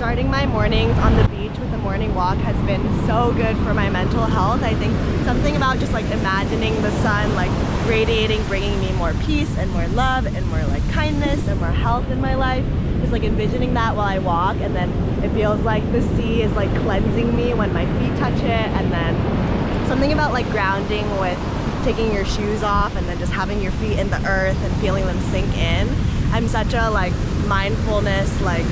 Starting my mornings on the beach with a morning walk has been so good for my mental health. I think something about just like imagining the sun like radiating, bringing me more peace and more love and more like kindness and more health in my life. Just like envisioning that while I walk, and then it feels like the sea is like cleansing me when my feet touch it, and then something about like grounding with taking your shoes off and then just having your feet in the earth and feeling them sink in. I'm such a like mindfulness, like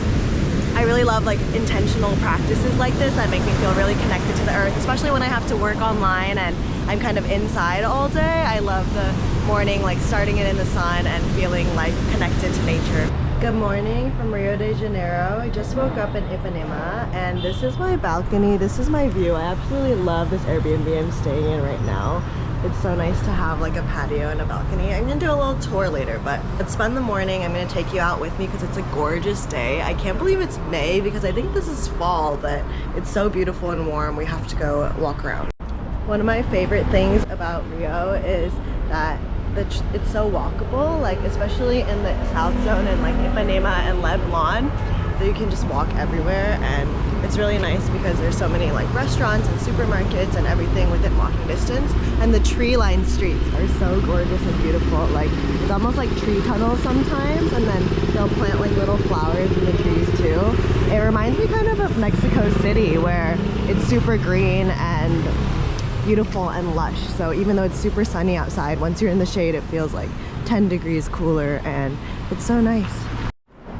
I really love like intentional practices like this that make me feel really connected to the earth, especially when I have to work online and I'm kind of inside all day. I love the morning, like starting it in the sun and feeling like connected to nature. Good morning from Rio de Janeiro. I just woke up in Ipanema and this is my balcony. This is my view. I absolutely love this Airbnb I'm staying in right now. It's so nice to have like a patio and a balcony. I'm gonna do a little tour later, but let's spend the morning. I'm gonna take you out with me because it's a gorgeous day. I can't believe it's May because I think this is fall, but it's so beautiful and warm. We have to go walk around. One of my favorite things about Rio is that it's so walkable, like especially in the South Zone and like Ipanema and Leblon, that you can just walk everywhere, and it's really nice because there's so many like restaurants and supermarkets and everything within walking distance, and the tree-lined streets are so gorgeous and beautiful. Like it's almost like tree tunnels sometimes, and then they'll plant like little flowers in the trees too. It reminds me kind of Mexico City, where it's super green and beautiful and lush. So even though it's super sunny outside, once you're in the shade it feels like 10 degrees cooler, and it's so nice.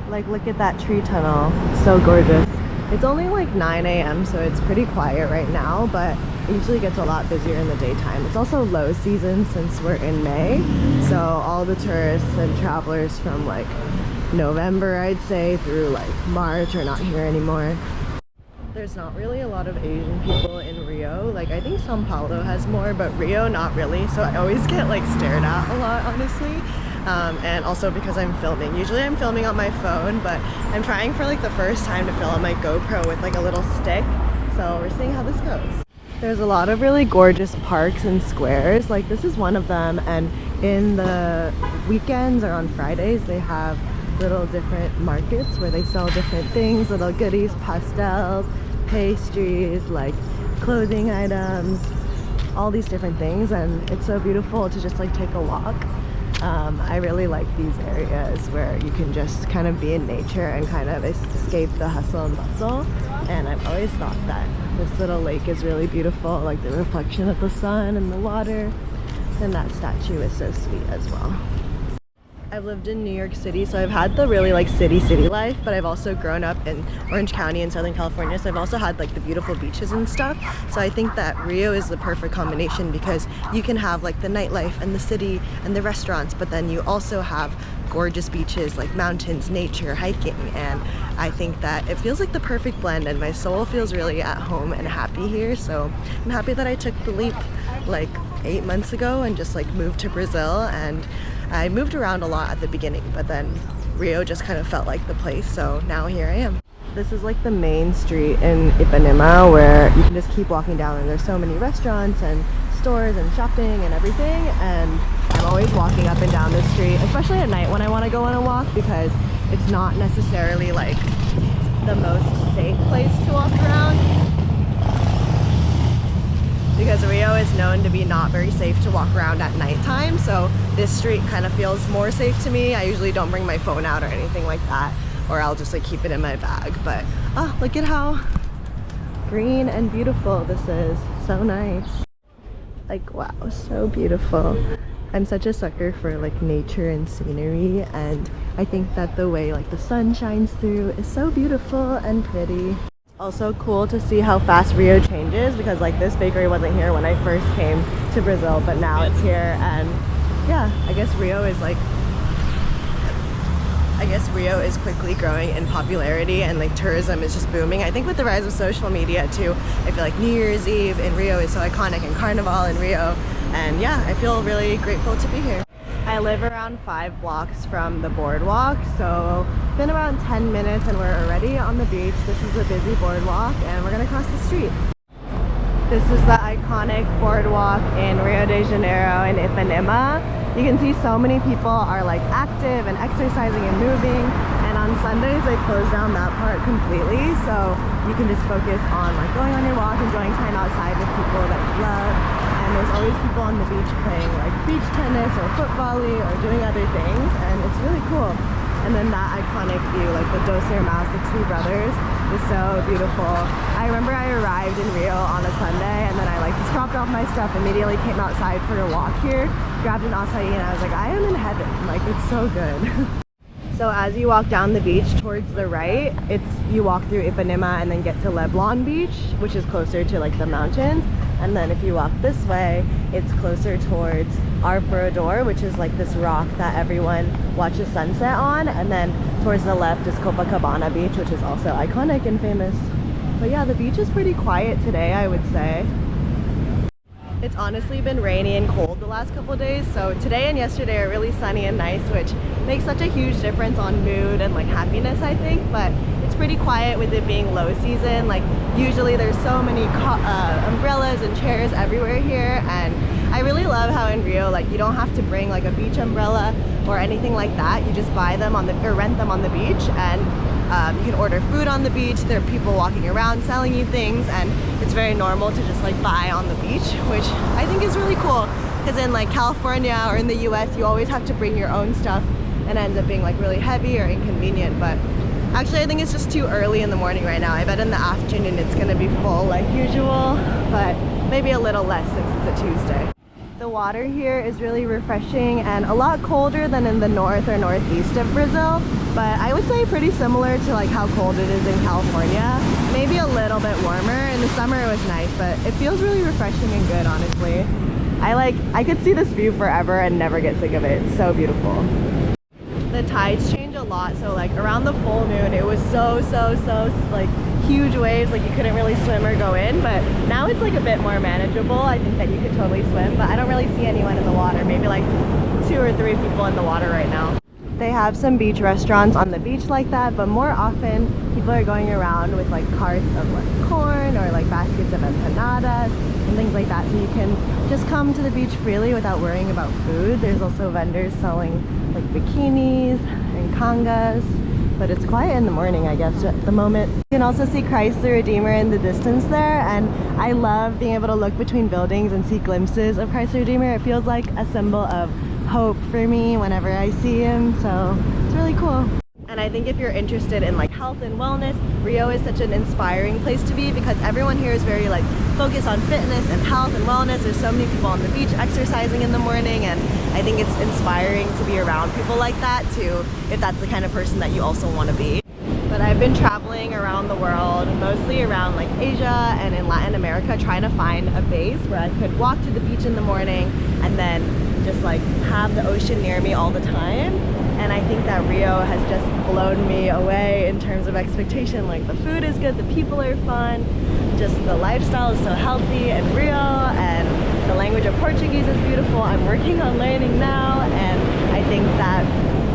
Like look at that tree tunnel, it's so gorgeous. It's only like 9 a.m. so it's pretty quiet right now, but it usually gets a lot busier in the daytime. It's also low season since we're in May, so all the tourists and travelers from like November, I'd say, through like March are not here anymore. There's not really a lot of Asian people in Rio. Like I think Sao Paulo has more, but Rio not really, so I always get like stared at a lot, honestly. And also because I'm filming. Usually I'm filming on my phone, but I'm trying for like the first time to film on my GoPro with like a little stick, so we're seeing how this goes. There's a lot of really gorgeous parks and squares. Like this is one of them, and in the weekends or on Fridays they have little different markets where they sell different things, little goodies, pastels, pastries, like clothing items, all these different things, and it's so beautiful to just like take a walk. I really like these areas where you can just kind of be in nature and kind of escape the hustle and bustle, and I've always thought that this little lake is really beautiful, like the reflection of the sun and the water, and that statue is so sweet as well. I've lived in New York City, so I've had the really like city life, but I've also grown up in Orange County in Southern California, so I've also had like the beautiful beaches and stuff. So I think that Rio is the perfect combination because you can have like the nightlife and the city and the restaurants, but then you also have gorgeous beaches like mountains, nature, hiking, and I think that it feels like the perfect blend, and my soul feels really at home and happy here. So I'm happy that I took the leap like 8 months ago and just like moved to Brazil, and I moved around a lot at the beginning, but then Rio just kind of felt like the place, so now here I am. This is like the main street in Ipanema where you can just keep walking down, and there's so many restaurants and stores and shopping and everything, and I'm always walking up and down this street, especially at night when I want to go on a walk, because it's not necessarily like the most safe place to walk around, because Rio is known to be not very safe to walk around at nighttime, so this street kind of feels more safe to me. I usually don't bring my phone out or anything like that, or I'll just like keep it in my bag, but oh, look at how green and beautiful this is. So nice. Like wow, so beautiful. I'm such a sucker for like nature and scenery, and I think that the way like the sun shines through is so beautiful and pretty. Also cool to see how fast Rio changes, because like this bakery wasn't here when I first came to Brazil, but now it's here, and yeah, I guess Rio is quickly growing in popularity, and like tourism is just booming. I think with the rise of social media too, I feel like New Year's Eve in Rio is so iconic, and Carnival in Rio, and yeah, I feel really grateful to be here. I live around 5 blocks from the boardwalk, so it's been around 10 minutes and we're already on the beach. This is a busy boardwalk and we're gonna cross the street. This is the iconic boardwalk in Rio de Janeiro in Ipanema. You can see so many people are like active and exercising and moving, and on on Sundays they close down that part completely, so you can just focus on like going on your walk, enjoying time outside with people that you love. And there's always people on the beach playing like beach tennis or foot volley or doing other things, and it's really cool. And then that iconic view, like the Dos Hermanos, the two brothers, is so beautiful. I remember I arrived in Rio on a Sunday, and then I like just dropped off my stuff, immediately came outside for a walk here, grabbed an acai, and I was like, I am in heaven. Like, it's so good. So as you walk down the beach towards the right, you walk through Ipanema and then get to Leblon Beach, which is closer to like the mountains. And then if you walk this way, it's closer towards Arpoador, which is like this rock that everyone watches sunset on. And then towards the left is Copacabana Beach, which is also iconic and famous. But yeah, the beach is pretty quiet today, I would say. It's honestly been rainy and cold the last couple of days, so today and yesterday are really sunny and nice, which makes such a huge difference on mood and like happiness, I think. But it's pretty quiet with it being low season. Like usually there's so many umbrellas and chairs everywhere here, and I really love how in Rio like you don't have to bring like a beach umbrella or anything like that. You just buy them or rent them on the beach, and you can order food on the beach. There are people walking around selling you things, and it's very normal to just like buy on the beach, which I think is really cool, because in like California or in the US you always have to bring your own stuff, and it ends up being like really heavy or inconvenient. But actually I think it's just too early in the morning right now. I bet in the afternoon it's gonna be full like usual, but maybe a little less since it's a Tuesday. The water here is really refreshing and a lot colder than in the north or northeast of Brazil, but I would say pretty similar to like how cold it is in California. Maybe a little bit warmer. In the summer it was nice, but it feels really refreshing and good, honestly. I could see this view forever and never get sick of it. It's so beautiful. The tides change a lot, so like around the full moon it was so like huge waves, like you couldn't really swim or go in, but now it's like a bit more manageable. I think that you could totally swim, but I don't really see anyone in the water. Maybe like 2 or 3 people in the water right now. They have some beach restaurants on the beach like that, but more often people are going around with like carts of like corn or like baskets of empanadas and things like that, so you can just come to the beach freely without worrying about food. There's also vendors selling like bikinis and kangas, but it's quiet in the morning, I guess, at the moment. You can also see Christ the Redeemer in the distance there, and I love being able to look between buildings and see glimpses of Christ the Redeemer. It feels like a symbol of hope for me whenever I see him, so it's really cool. And I think if you're interested in like health and wellness, Rio is such an inspiring place to be, because everyone here is very like focused on fitness and health and wellness. There's so many people on the beach exercising in the morning, and I think it's inspiring to be around people like that too, if that's the kind of person that you also want to be. But I've been traveling around the world, mostly around like Asia and in Latin America, trying to find a base where I could walk to the beach in the morning and then just like have the ocean near me all the time. And I think that Rio has just blown me away in terms of expectation. Like the food is good, the people are fun, just the lifestyle is so healthy and real, and the language of Portuguese is beautiful. I'm working on learning now, and I think that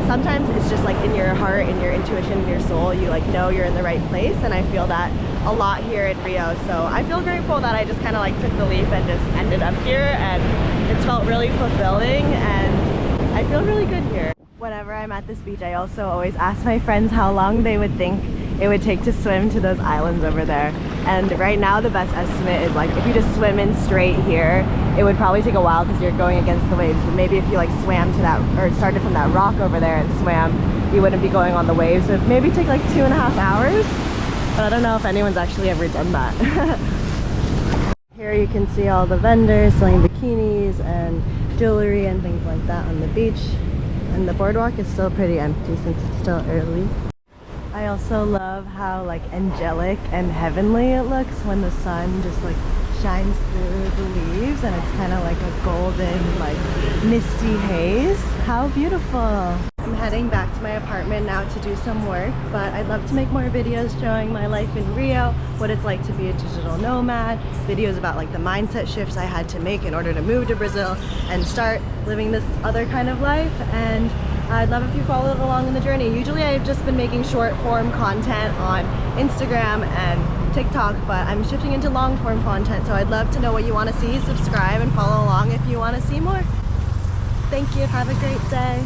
sometimes it's just like in your heart, in your intuition, in your soul, you like know you're in the right place, and I feel that a lot here in Rio. So I feel grateful that I just kind of like took the leap and just ended up here, and it's felt really fulfilling, and I feel really good here. Whenever I'm at this beach, I also always ask my friends how long they would think it would take to swim to those islands over there. And right now the best estimate is like if you just swim in straight here, it would probably take a while because you're going against the waves. But maybe if you like swam to that, or started from that rock over there and swam, you wouldn't be going on the waves. So it'd maybe take like 2.5 hours. But I don't know if anyone's actually ever done that. Here you can see all the vendors selling bikinis and jewelry and things like that on the beach. And the boardwalk is still pretty empty since it's still early. I also love how like angelic and heavenly it looks when the sun just like shines through the leaves, and it's kind of like a golden like misty haze. How beautiful. I'm heading back to my apartment now to do some work, but I'd love to make more videos showing my life in Rio, what it's like to be a digital nomad, videos about like the mindset shifts I had to make in order to move to Brazil and start living this other kind of life. And I'd love if you followed along in the journey. Usually I've just been making short form content on Instagram and TikTok, but I'm shifting into long form content, so I'd love to know what you want to see. Subscribe and follow along if you want to see more. Thank you. Have a great day.